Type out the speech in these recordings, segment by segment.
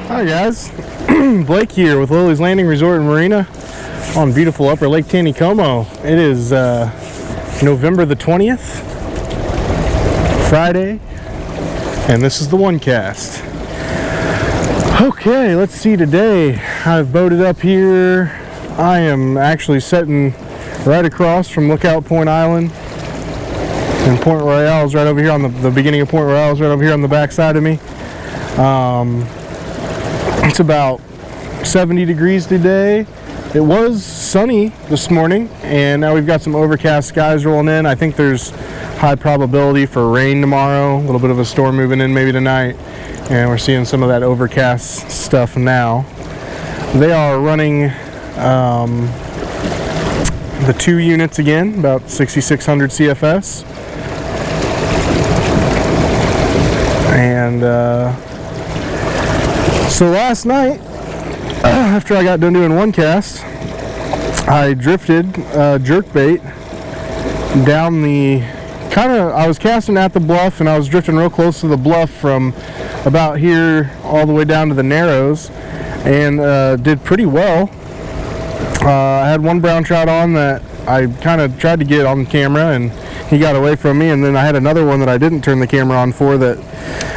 Hi guys, Blake here with Lilley's Landing Resort and Marina on beautiful Upper Lake Taneycomo. It is November the 20th, Friday, and this is the one cast. Okay, let's see today. I've boated up here. I am actually sitting right across from Lookout Point Island, and Point Royale is right over here on the beginning of Point Royale is right over here on the back side of me. It's about 70 degrees today. It was sunny this morning, and now we've got some overcast skies rolling in. I think there's high probability for rain tomorrow, a little bit of a storm moving in maybe tonight, and we're seeing some of that overcast stuff now. They are running the 2 units again, about 6,600 CFS. And so last night, after I got done doing one cast, I drifted jerkbait down the I was casting at the bluff, and I was drifting real close to the bluff from about here all the way down to the narrows, and did pretty well. I had one brown trout on that I kind of tried to get on camera, and he got away from me, and then I had another one that I didn't turn the camera on for that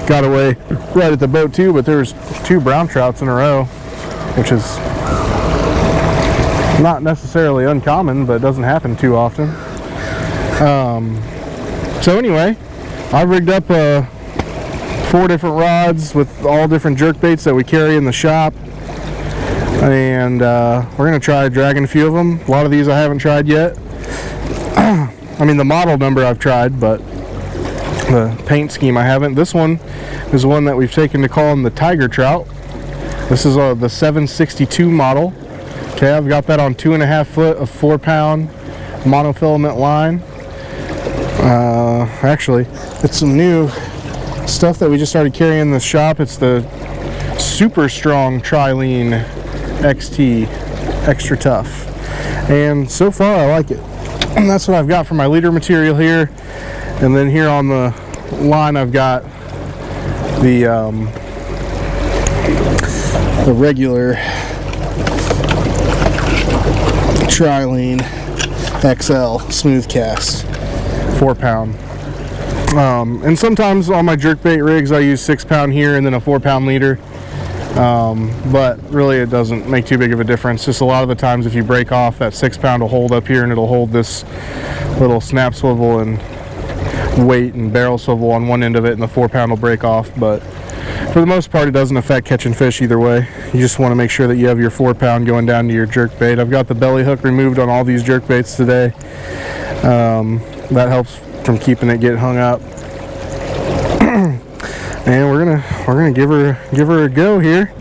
got away right at the boat too, but there was 2 brown trouts in a row, which is not necessarily uncommon, but it doesn't happen too often. So anyway, I rigged up 4 different rods with all different jerkbaits that we carry in the shop, and we're going to try dragging a few of them. A lot of these I haven't tried yet. I mean, the model number I've tried, but the paint scheme I haven't. This one is one that we've taken to call him the Tiger Trout. This is the 762 model. Okay, I've got that on 2.5 foot of 4-pound monofilament line. Actually, it's some new stuff that we just started carrying in the shop. It's the super strong Trilene XT, extra tough, and so far I like it. And that's what I've got for my leader material here. And then here on the line I've got the regular Trilene XL smooth cast 4-pound. And sometimes on my jerkbait rigs I use 6-pound here and then a 4-pound leader. But really it doesn't make too big of a difference. Just a lot of the times if you break off, that 6-pound will hold up here, and it'll hold this little snap swivel and weight and barrel swivel on one end of it, and the 4-pound will break off. But for the most part it doesn't affect catching fish either way. You just want to make sure that you have your 4-pound going down to your jerkbait. I've got the belly hook removed on all these jerkbaits today. That helps from keeping it get hung up. And we're gonna give her a go here.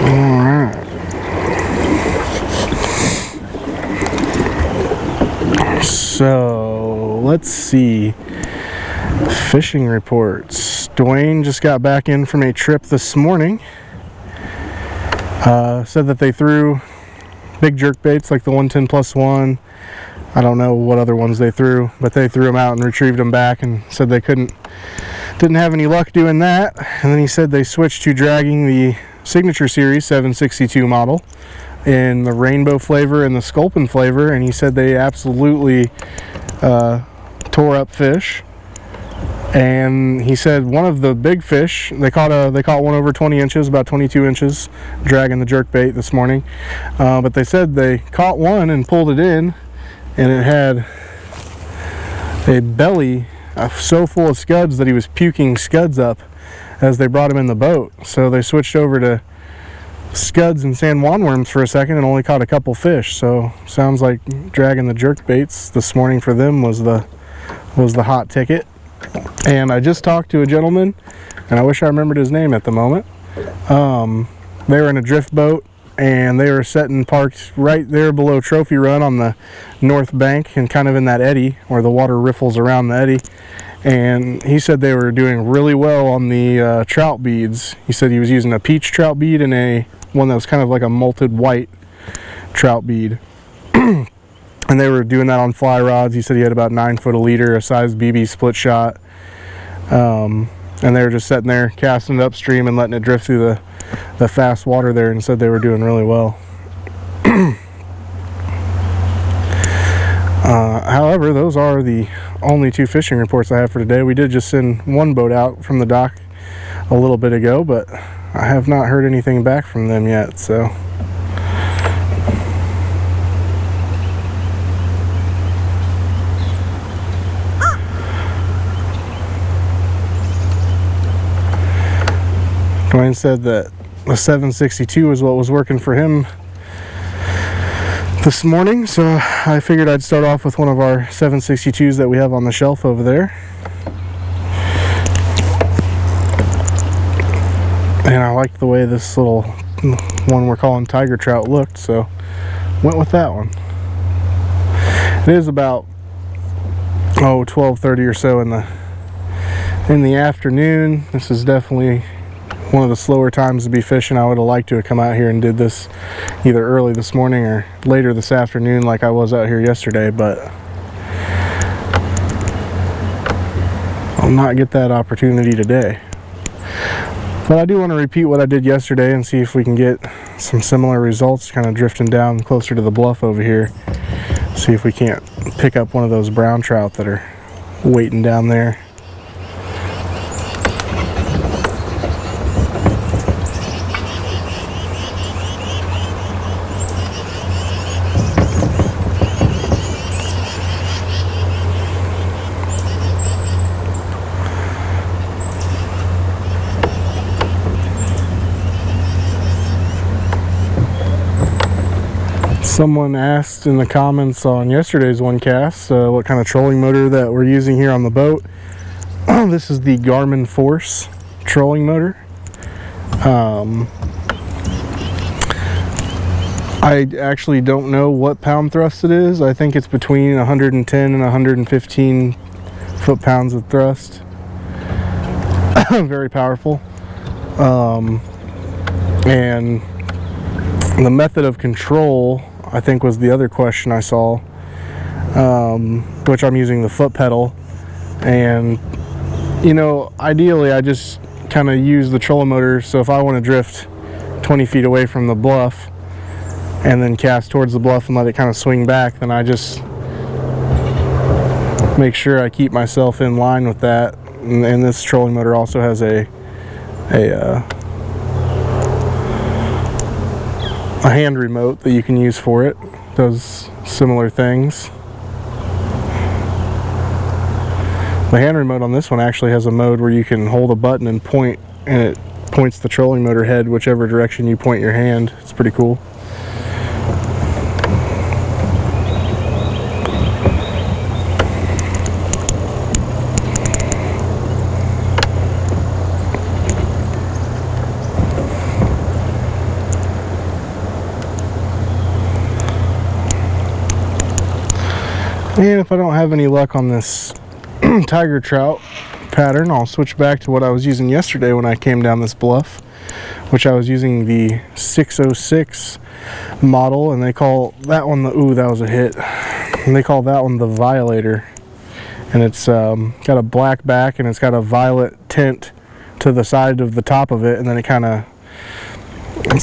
All right. So let's see. Fishing reports. Dwayne just got back in from a trip this morning. Said that they threw big jerkbaits like the 110+1. I don't know what other ones they threw, but they threw them out and retrieved them back, and said they didn't have any luck doing that. And then he said they switched to dragging the Signature Series 762 model in the rainbow flavor and the sculpin flavor, and he said they absolutely tore up fish. And he said one of the big fish, they caught one over 20 inches, about 22 inches, dragging the jerkbait this morning. But they said they caught one and pulled it in, and it had a belly so full of scuds that he was puking scuds up as they brought him in the boat. So they switched over to scuds and San Juan worms for a second and only caught a couple fish. So sounds like dragging the jerkbaits this morning for them was the hot ticket. And I just talked to a gentleman, and I wish I remembered his name at the moment. They were in a drift boat, and they were parked right there below Trophy Run on the north bank, and kind of in that eddy where the water riffles around the eddy. And he said they were doing really well on the trout beads. He said he was using a peach trout bead and one that was kind of like a malted white trout bead. and they were doing that on fly rods. He said he had about 9 foot a leader, a size BB split shot, and they were just sitting there casting it upstream and letting it drift through the fast water there, and said they were doing really well. However, those are the only 2 fishing reports I have for today. We did just send one boat out from the dock a little bit ago, but I have not heard anything back from them yet, so. Dwayne said that the 762 was what was working for him this morning, so I figured I'd start off with one of our 762s that we have on the shelf over there. And I liked the way this little one we're calling tiger trout looked, so went with that one. It is about 12:30 or so in the afternoon. This is definitely one of the slower times to be fishing. I would have liked to have come out here and did this either early this morning or later this afternoon like I was out here yesterday, but I'll not get that opportunity today. But I do want to repeat what I did yesterday and see if we can get some similar results, kind of drifting down closer to the bluff over here. See if we can't pick up one of those brown trout that are waiting down there. Someone asked in the comments on yesterday's one cast what kind of trolling motor that we're using here on the boat. This is the Garmin Force trolling motor. I actually don't know what pound thrust it is. I think it's between 110 and 115 foot-pounds of thrust. Very powerful. And the method of control, I think, was the other question I saw, which I'm using the foot pedal. And you know, ideally I just kind of use the trolling motor, so if I want to drift 20 feet away from the bluff and then cast towards the bluff and let it kind of swing back, then I just make sure I keep myself in line with that. And this trolling motor also has a hand remote that you can use for it. Does similar things. The hand remote on this one actually has a mode where you can hold a button and point, and it points the trolling motor head whichever direction you point your hand. It's pretty cool. And if I don't have any luck on this tiger trout pattern, I'll switch back to what I was using yesterday when I came down this bluff, which I was using the 606 model, and they call that one the, ooh, that was a hit, and they call that one the Violator. And it's got a black back and it's got a violet tint to the side of the top of it, and then it's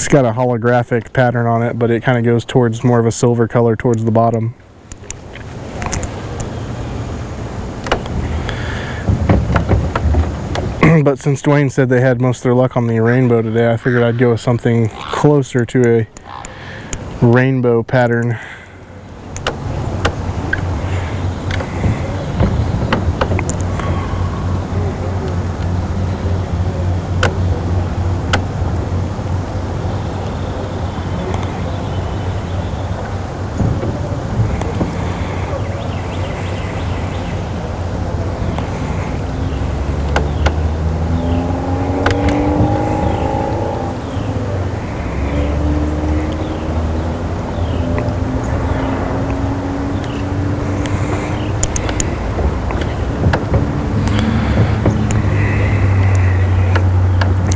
got a holographic pattern on it, but it kind of goes towards more of a silver color towards the bottom. But since Dwayne said they had most of their luck on the rainbow today, I figured I'd go with something closer to a rainbow pattern.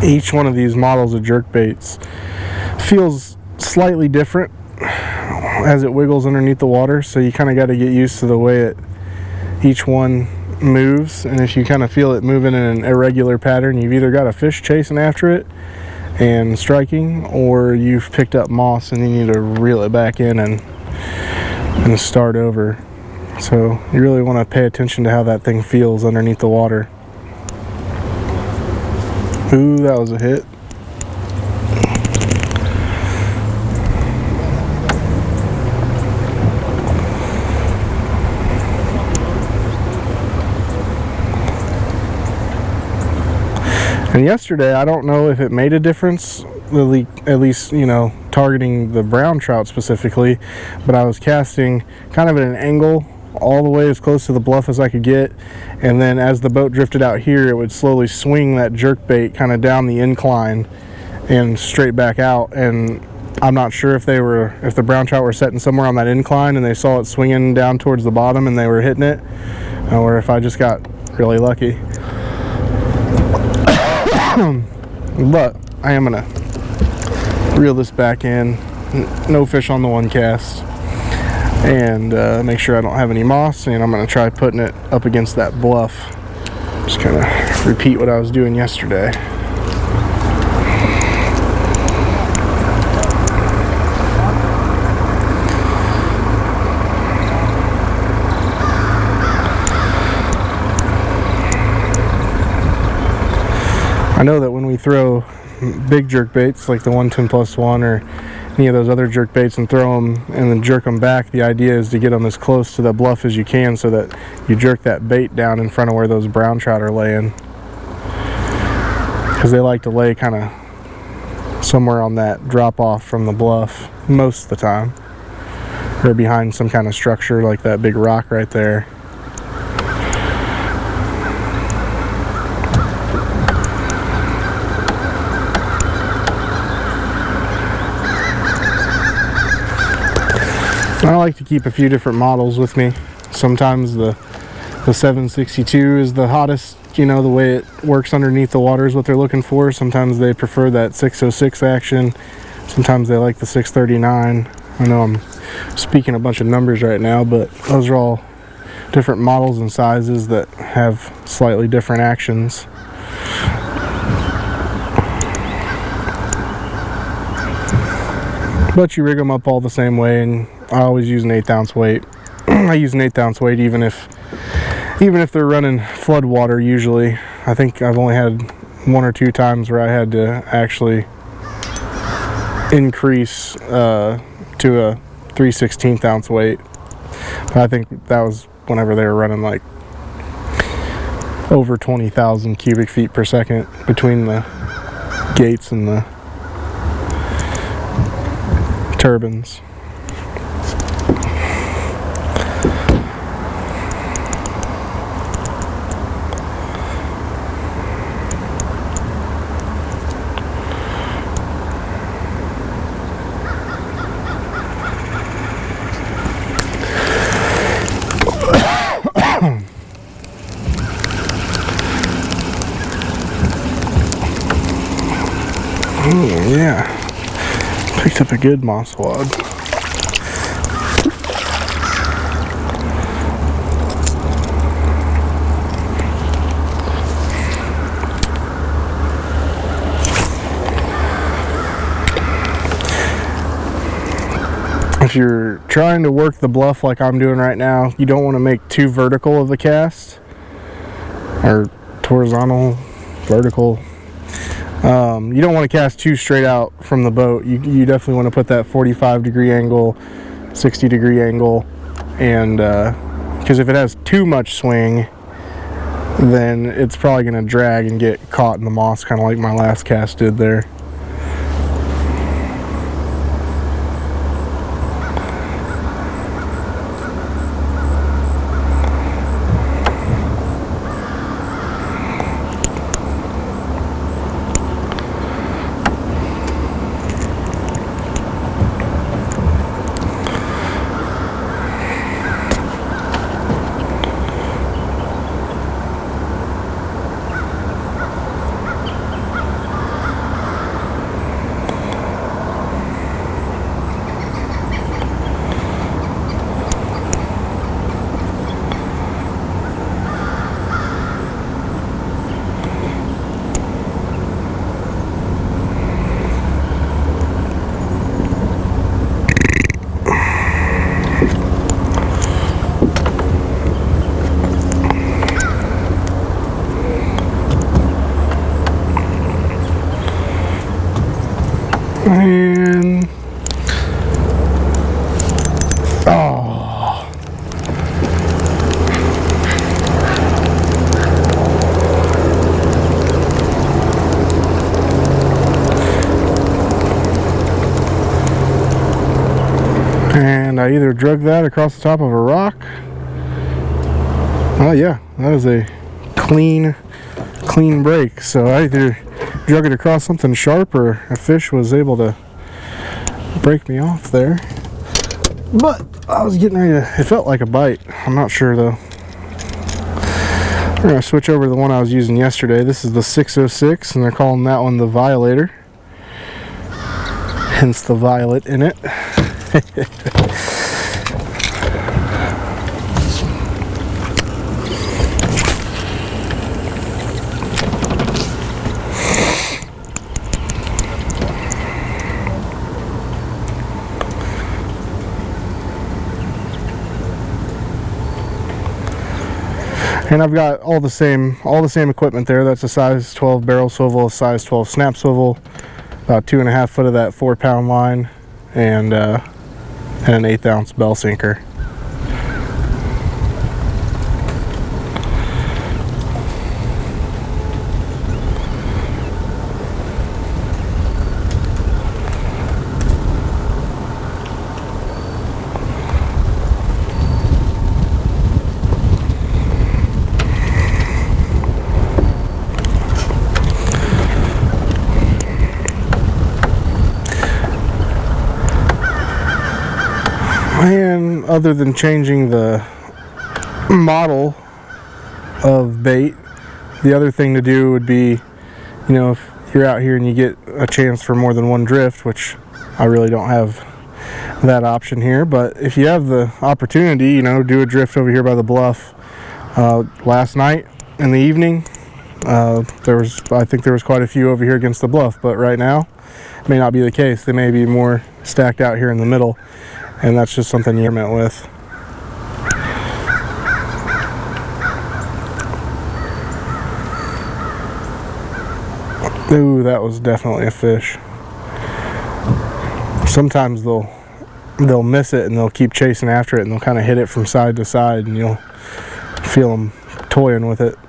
Each one of these models of jerkbaits feels slightly different. as it wiggles underneath the water, so you kind of got to get used to the way each one moves. And if you kind of feel it moving in an irregular pattern, you've either got a fish chasing after it and striking, or you've picked up moss and you need to reel it back in and start over. So you really want to pay attention to how that thing feels underneath the water. Ooh, that was a hit. And yesterday, I don't know if it made a difference, at least, you know, targeting the brown trout specifically, but I was casting kind of at an angle all the way as close to the bluff as I could get, and then as the boat drifted out here, it would slowly swing that jerkbait kind of down the incline and straight back out. And I'm not sure if the brown trout were setting somewhere on that incline and they saw it swinging down towards the bottom and they were hitting it, or if I just got really lucky. But I am gonna reel this back in, no fish on the one cast, and make sure I don't have any moss, and I'm gonna try putting it up against that bluff. Just kind of repeat what I was doing yesterday. I know that when we throw big jerk baits like the 110+1 or any of those other jerk baits and throw them and then jerk them back, the idea is to get them as close to the bluff as you can so that you jerk that bait down in front of where those brown trout are laying, because they like to lay kind of somewhere on that drop off from the bluff most of the time, or behind some kind of structure like that big rock right there. I like to keep a few different models with me. Sometimes the 762 is the hottest, you know, the way it works underneath the water is what they're looking for. Sometimes they prefer that 606 action. Sometimes they like the 639. I know I'm speaking a bunch of numbers right now, but those are all different models and sizes that have slightly different actions. But you rig them up all the same way, and I always use an 1/8 ounce weight. I use an 1/8 ounce weight even if they're running flood water. Usually, I think I've only had 1 or 2 times where I had to actually increase to a 3/16 ounce weight. But I think that was whenever they were running like over 20,000 cubic feet per second between the gates and the turbines. Oh, yeah. Picked up a good moss wad. If you're trying to work the bluff like I'm doing right now, you don't want to make too vertical of a cast, or horizontal, vertical. You don't want to cast too straight out from the boat. You definitely want to put that 45-degree angle, 60-degree angle, and because if it has too much swing, then it's probably going to drag and get caught in the moss, kind of like my last cast did there. And oh. And I either drug that across the top of a rock. Oh yeah, that is a clean break. So I either drug it across something sharp or a fish was able to break me off there. But I was getting ready to, it felt like a bite. I'm not sure though. We're gonna switch over to the one I was using yesterday. This is the 606 and they're calling that one the Violator. Hence the violet in it. And I've got all the same equipment there. That's a size 12 barrel swivel, a size 12 snap swivel, about 2.5 foot of that 4-pound line, and an 1/8 ounce bell sinker. And other than changing the model of bait, the other thing to do would be, you know, if you're out here and you get a chance for more than one drift, which I really don't have that option here, but if you have the opportunity, you know, do a drift over here by the bluff. Last night in the evening, I think there was quite a few over here against the bluff, but right now it may not be the case. They may be more stacked out here in the middle. And that's just something you're met with. Ooh, that was definitely a fish. Sometimes they'll miss it and they'll keep chasing after it and they'll kind of hit it from side to side and you'll feel them toying with it.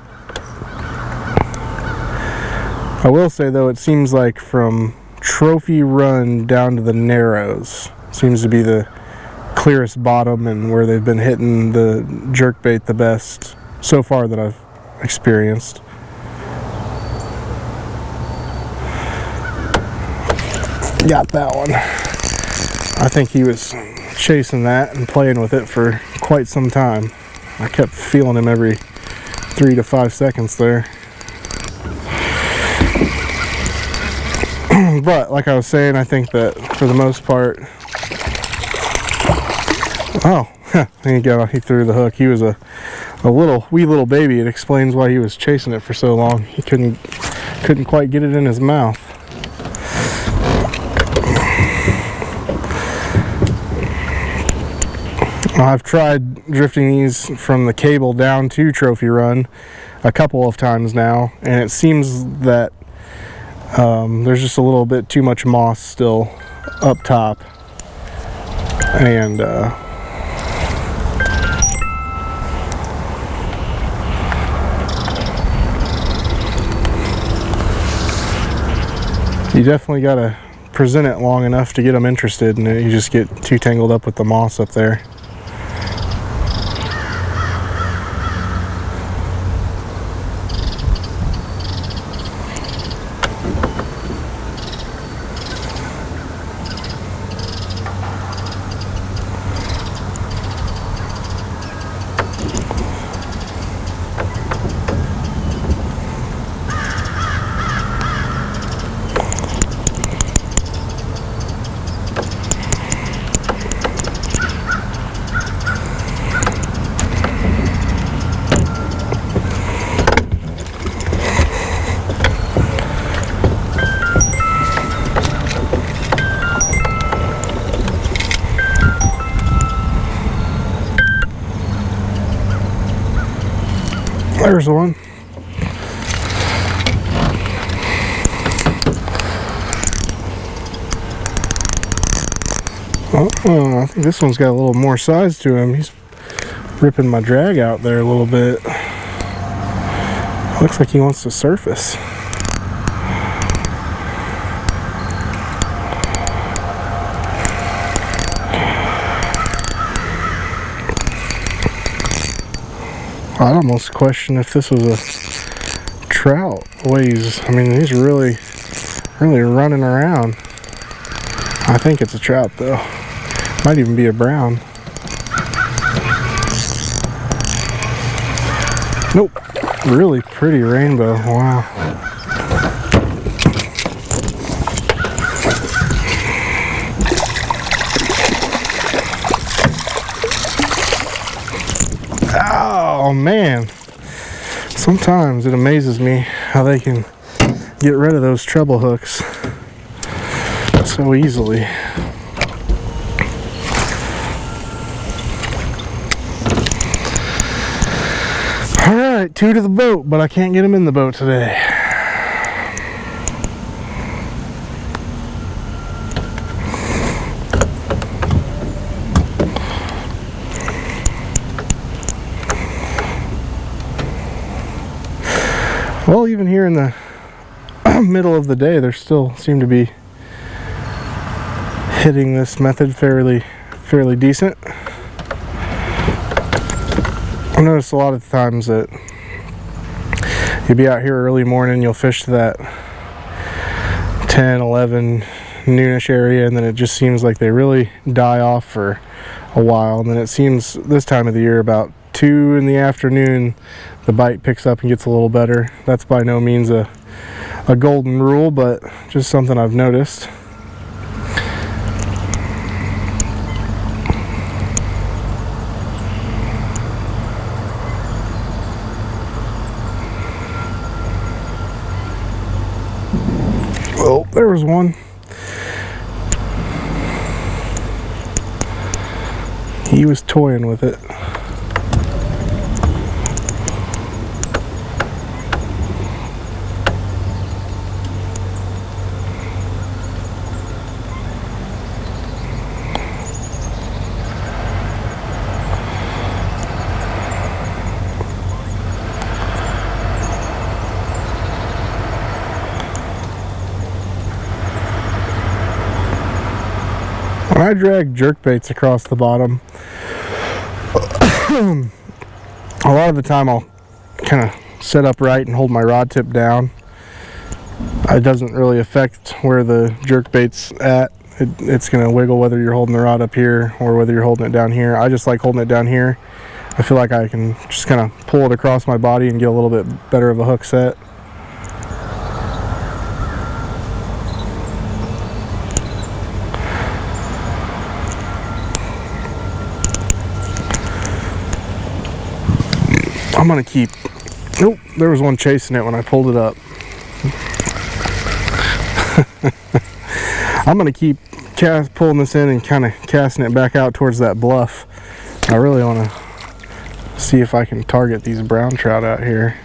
I will say though, it seems like from Trophy Run down to the Narrows seems to be the clearest bottom and where they've been hitting the jerkbait the best so far that I've experienced. Got that one. I think he was chasing that and playing with it for quite some time. I kept feeling him every 3 to 5 seconds there. But like I was saying, I think that for the most part, oh, there you go, he threw the hook. He was a wee little baby. It explains why he was chasing it for so long. He couldn't quite get it in his mouth. I've tried drifting these from the cable down to Trophy Run a couple of times now, and it seems that there's just a little bit too much moss still up top. And you definitely got to present it long enough to get them interested, and you just get too tangled up with the moss up there. There's the one. Oh, I think this one's got a little more size to him. He's ripping my drag out there a little bit. Looks like he wants to surface. I'd almost question if this was a trout. I mean, he's really running around. I think it's a trout though. Might even be a brown. Nope. Really pretty rainbow. Wow. Oh man. Sometimes it amazes me how they can get rid of those treble hooks so easily. Alright, 2 to the boat, but I can't get him in the boat today. Well, even here in the middle of the day, there still seem to be hitting this method fairly decent. I noticed a lot of times that you'll be out here early morning, you'll fish to that 10, 11, noonish area, and then it just seems like they really die off for a while. And then it seems this time of the year, about 2 in the afternoon, the bite picks up and gets a little better. That's by no means a golden rule, but just something I've noticed. Oh, there was one. He was toying with it. When I drag jerkbaits across the bottom, a lot of the time I'll kind of set up right and hold my rod tip down. It doesn't really affect where the jerkbait's at. It's going to wiggle whether you're holding the rod up here or whether you're holding it down here. I just like holding it down here. I feel like I can just kind of pull it across my body and get a little bit better of a hook set. I'm gonna keep, nope, there was one chasing it when I pulled it up. I'm gonna keep pulling this in and kind of casting it back out towards that bluff. I really want to see if I can target these brown trout out here.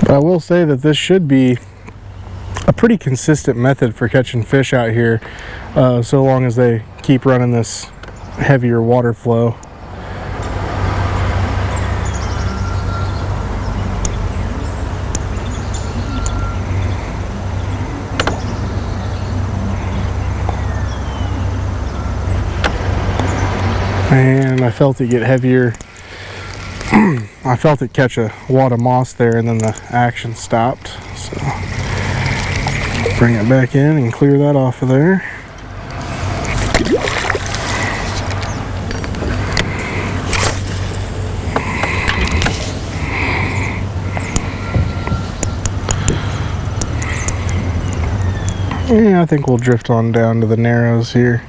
But I will say that this should be a pretty consistent method for catching fish out here, so long as they keep running this heavier water flow. And I felt it get heavier. I felt it catch a wad of moss there, and then the action stopped. So bring it back in and clear that off of there. Yeah, I think we'll drift on down to the narrows here.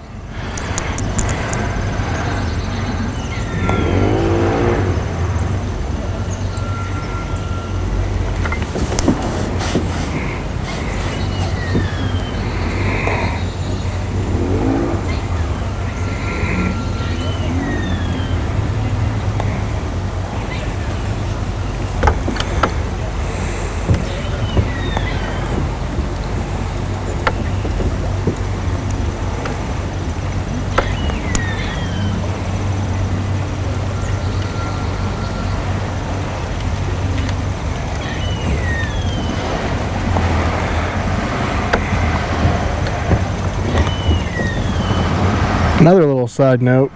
Another little side note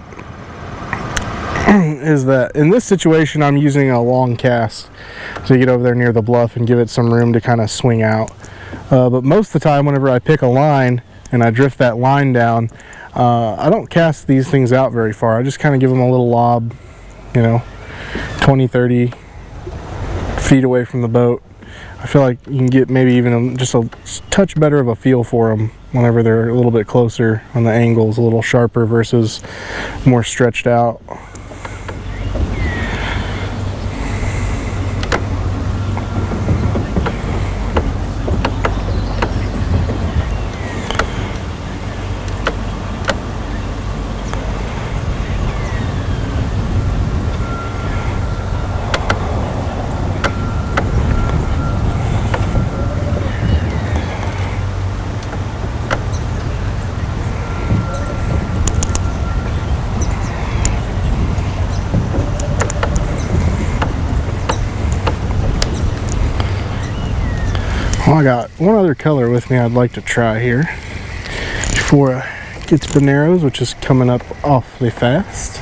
is that in this situation I'm using a long cast to get over there near the bluff and give it some room to kind of swing out. But most of the time whenever I pick a line and I drift that line down, I don't cast these things out very far. I just kind of give them a little lob, you know, 20-30 feet away from the boat. I feel like you can get maybe even just a touch better of a feel for them whenever they're a little bit closer, on the angles a little sharper versus more stretched out. Well, I got one other color with me I'd like to try here before I get to the narrows, which is coming up awfully fast.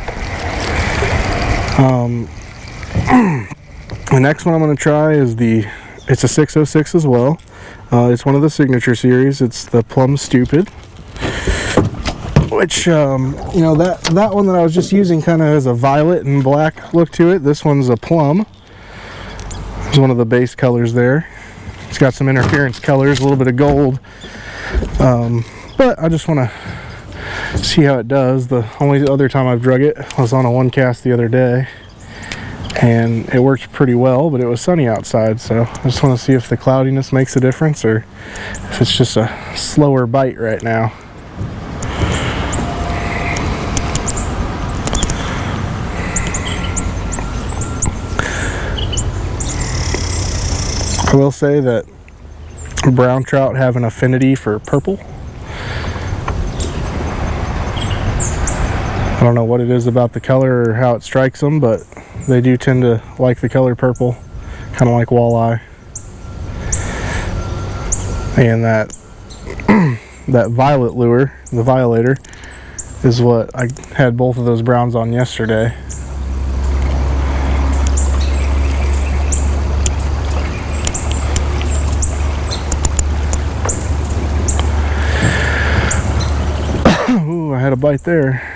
The next one I'm going to try is it's a 606 as well. It's one of the signature series. It's the Plum Stupid, which, you know, that one that I was just using kind of has a violet and black look to it. This one's a plum. It's one of the base colors there. It's got some interference colors, a little bit of gold, but I just want to see how it does. The only other time I've drug it was on a one cast the other day, and it worked pretty well, but it was sunny outside, so I just want to see if the cloudiness makes a difference or if it's just a slower bite right now. I will say that brown trout have an affinity for purple. I don't know what it is about the color or how it strikes them, but they do tend to like the color purple, kind of like walleye. And that that violet lure, the violator, is what I had both of those browns on yesterday. Ooh, I had a bite there.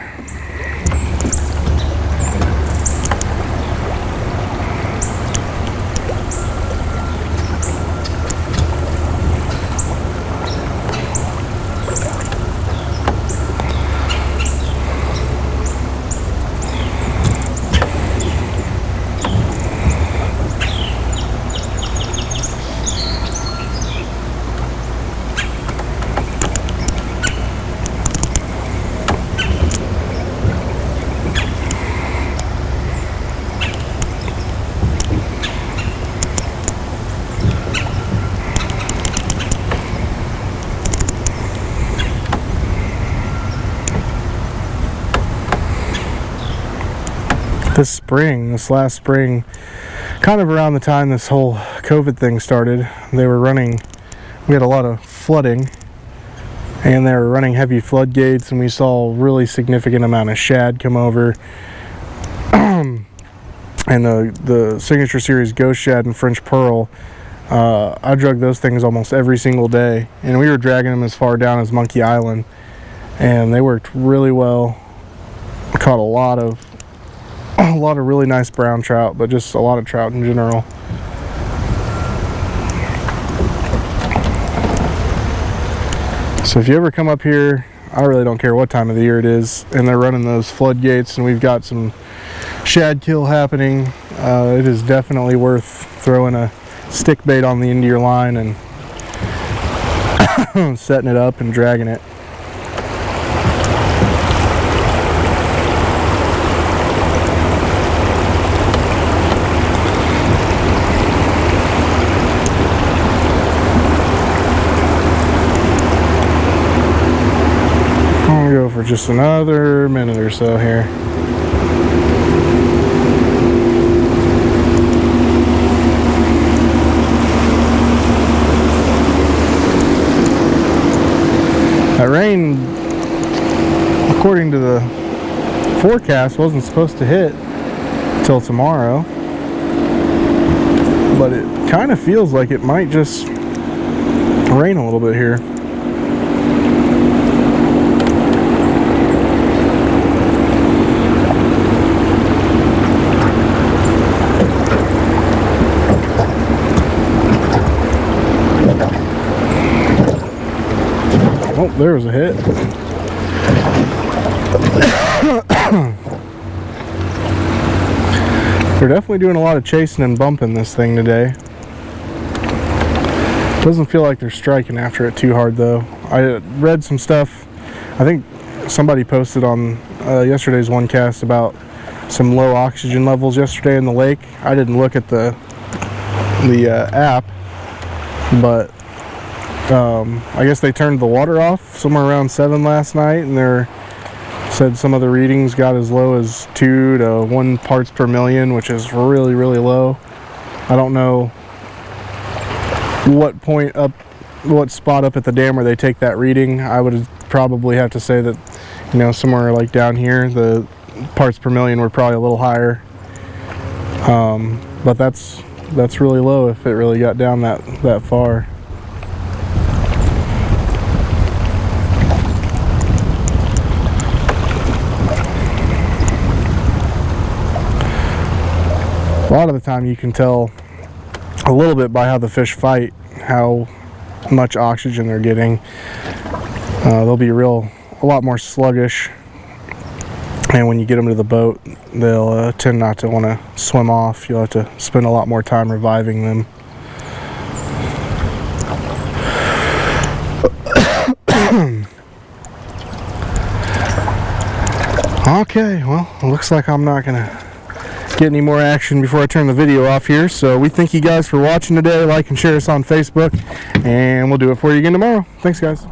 This last spring, kind of around the time this whole COVID thing started, we had a lot of flooding, and they were running heavy floodgates, and we saw a really significant amount of shad come over. And the signature series ghost shad and French pearl, I drug those things almost every single day, and we were dragging them as far down as Monkey Island, and they worked really well. Caught a lot of really nice brown trout, but just a lot of trout in general. So if you ever come up here, I really don't care what time of the year it is, and they're running those floodgates and we've got some shad kill happening, it is definitely worth throwing a stick bait on the end of your line and setting it up and dragging it. I'm gonna go for just another minute or so here. That rain, according to the forecast, wasn't supposed to hit till tomorrow, but it kind of feels like it might just rain a little bit here. Oh, there was a hit. They're definitely doing a lot of chasing and bumping this thing today. Doesn't feel like they're striking after it too hard though. I read some stuff. I think somebody posted on yesterday's one cast about some low oxygen levels yesterday in the lake. I didn't look at the app, but I guess they turned the water off somewhere around 7 last night, and they said some of the readings got as low as 2 to 1 parts per million, which is really, really low. I don't know what spot up at the dam where they take that reading. I would probably have to say that, you know, somewhere like down here, the parts per million were probably a little higher. But that's really low if it really got down that far. A lot of the time you can tell a little bit by how the fish fight how much oxygen they're getting. They'll be a lot more sluggish, and when you get them to the boat, they'll tend not to want to swim off. You'll have to spend a lot more time reviving them. Okay, well, it looks like I'm not gonna get any more action before I turn the video off here. So we thank you guys for watching today. Like and share us on Facebook, and we'll do it for you again tomorrow. Thanks, guys.